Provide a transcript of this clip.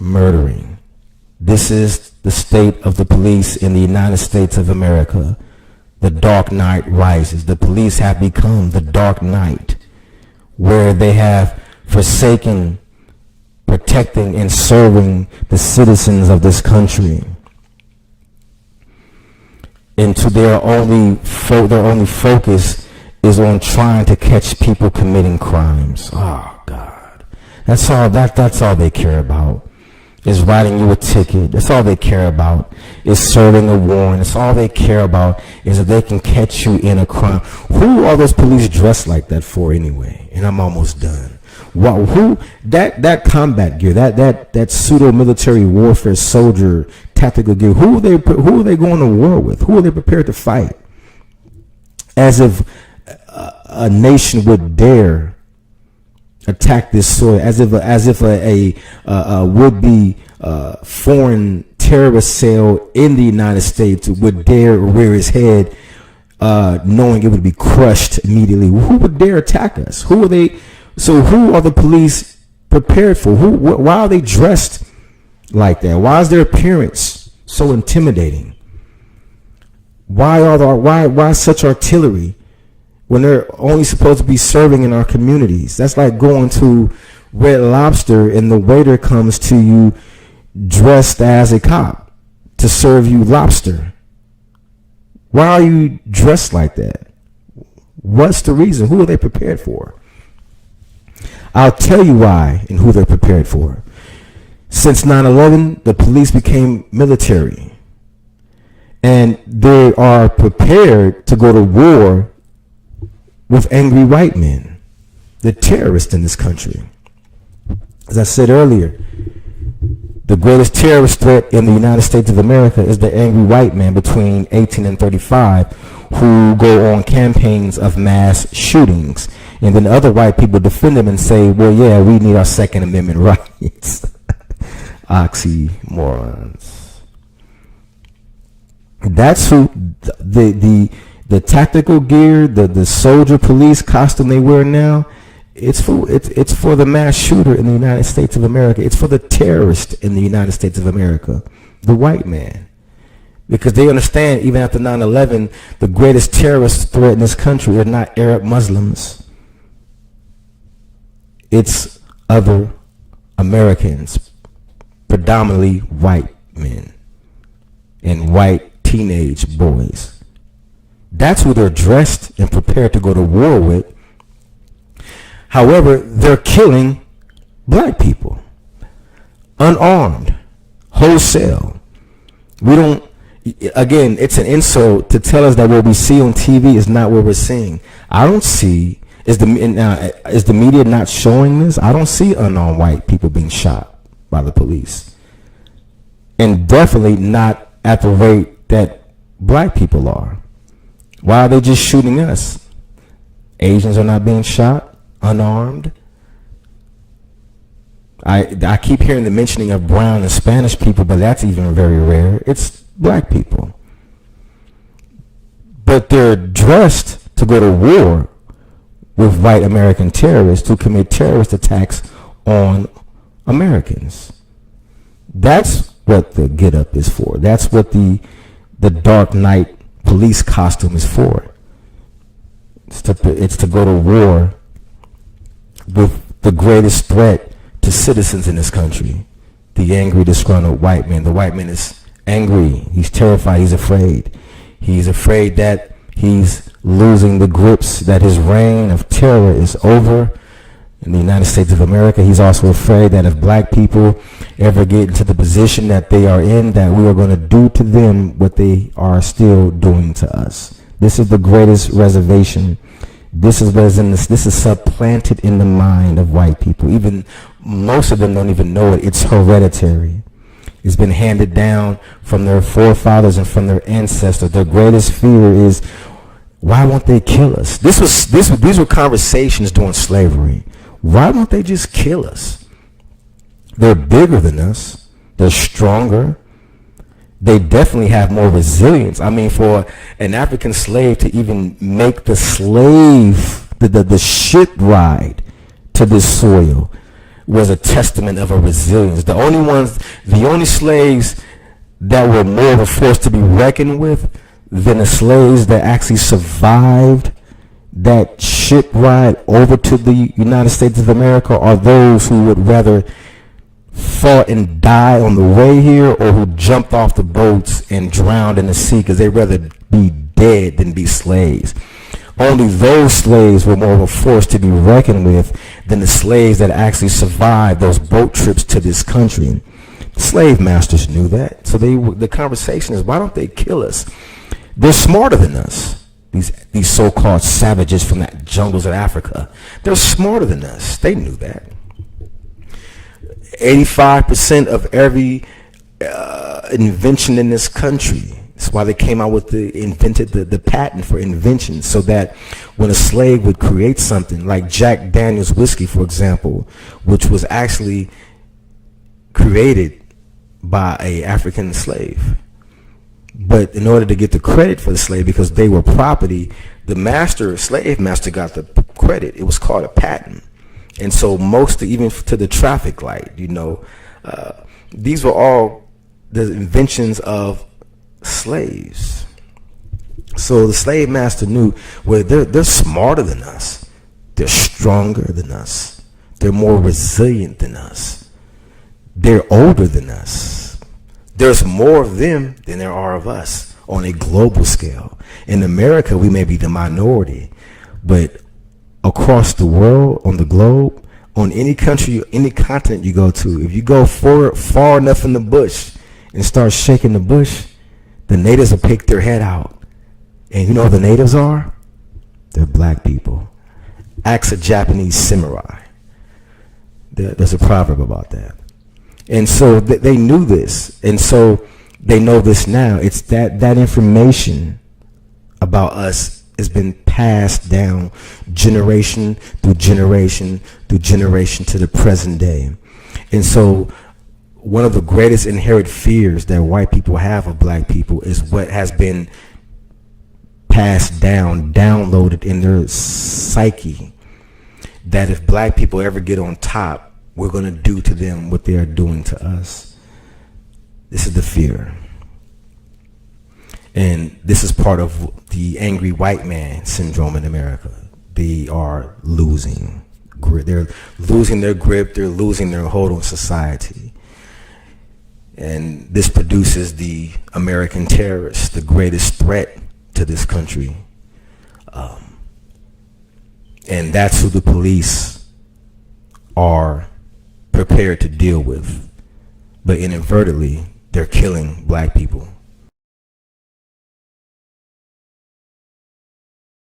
murdering. This is the state of the police in the United States of America. The dark night rises. The police have become the dark night, where they have forsaken protecting and serving the citizens of this country. And to their only focus is on trying to catch people committing crimes. Oh God, that's all they care about, is writing you a ticket. That's all they care about, is serving a warrant. That's all they care about, is that they can catch you in a crime. Who are those police dressed like that for anyway? And I'm almost done. Who that combat gear, that pseudo military warfare soldier tactical gear? Who are they going to war with? Who are they prepared to fight? As if a nation would dare attack this soil, as if a would-be foreign terrorist cell in the United States would dare rear his head, knowing it would be crushed immediately. Who would dare attack us? Who are they? So who are the police prepared for? Why are they dressed like that? Why is their appearance so intimidating? Why such artillery when they're only supposed to be serving in our communities? That's like going to Red Lobster and the waiter comes to you dressed as a cop to serve you lobster. Why are you dressed like that? What's the reason? Who are they prepared for? I'll tell you why and who they're prepared for. Since 9/11, the police became military, and they are prepared to go to war with angry white men, the terrorists in this country. As I said earlier, the greatest terrorist threat in the United States of America is the angry white man between 18 and 35 who go on campaigns of mass shootings. And then other white people defend them and say, well, yeah, we need our Second Amendment rights. Oxymorons. That's who the tactical gear, the soldier police costume they wear now, it's for the mass shooter in the United States of America. It's for the terrorist in the United States of America, the white man. Because they understand, even after 9/11, the greatest terrorist threat in this country are not Arab Muslims. It's other Americans, predominantly white men and white teenage boys. That's who they're dressed and prepared to go to war with. However, they're killing black people, unarmed, wholesale. Again, it's an insult to tell us that what we see on TV is not what we're seeing. I don't see, is the media not showing this? I don't see unarmed white people being shot by the police. And definitely not at the rate that black people are. Why are they just shooting us? Asians are not being shot, unarmed. I keep hearing the mentioning of brown and Spanish people, but that's even very rare. It's black people. But they're dressed to go to war with white American terrorists who commit terrorist attacks on Americans. That's what the get-up is for. That's what the Dark Knight police costume is for. It's to go to war with the greatest threat to citizens in this country, the angry, disgruntled white man. The white man is angry. He's terrified. He's afraid. He's afraid that he's losing the grips, that his reign of terror is over in the United States of America. He's also afraid that if black people ever get into the position that they are in, that we are going to do to them what they are still doing to us. This is the greatest reservation. This is what is in this. This is supplanted in the mind of white people. Even most of them don't even know it. It's hereditary. It's been handed down from their forefathers and from their ancestors. Their greatest fear is, why won't they kill us? These were conversations during slavery. Why won't they just kill us? They're bigger than us. They're stronger. They definitely have more resilience. I mean, for an African slave to even make the ship ride to this soil, was a testament of a resilience. The only slaves that were more of a force to be reckoned with than the slaves that actually survived that ship ride over to the United States of America are those who would rather fought and died on the way here, or who jumped off the boats and drowned in the sea because they'd rather be dead than be slaves. Only those slaves were more of a force to be reckoned with than the slaves that actually survived those boat trips to this country. The slave masters knew that. So the conversation is, why don't they kill us? They're smarter than us. These so-called savages from the jungles of Africa. They're smarter than us. They knew that. 85% of every invention in this country. That's why they came out with invented the patent for invention, so that when a slave would create something like Jack Daniel's whiskey, for example, which was actually created by a African slave. But in order to get the credit for the slave, because they were property, the slave master got the credit. It was called a patent. And so even to the traffic light, these were all the inventions of slaves. So the slave master knew, well, they're smarter than us. They're stronger than us. They're more resilient than us. They're older than us. There's more of them than there are of us on a global scale. In America, we may be the minority, but across the world, on the globe, on any country, any continent you go to, if you go far enough in the bush and start shaking the bush, the natives will pick their head out. And you know what the natives are? They're black people. Ask a Japanese samurai. There's a proverb about that. And so they knew this. And so they know this now. It's that information about us has been passed down generation through generation through generation to the present day. And so one of the greatest inherent fears that white people have of black people is what has been passed down, downloaded in their psyche, that if black people ever get on top, we're going to do to them what they are doing to us. This is the fear. And this is part of the angry white man syndrome in America. They are losing grip. They're losing their grip. They're losing their hold on society. And this produces the American terrorists, the greatest threat to this country. And that's who the police are prepared to deal with. But inadvertently, they're killing black people.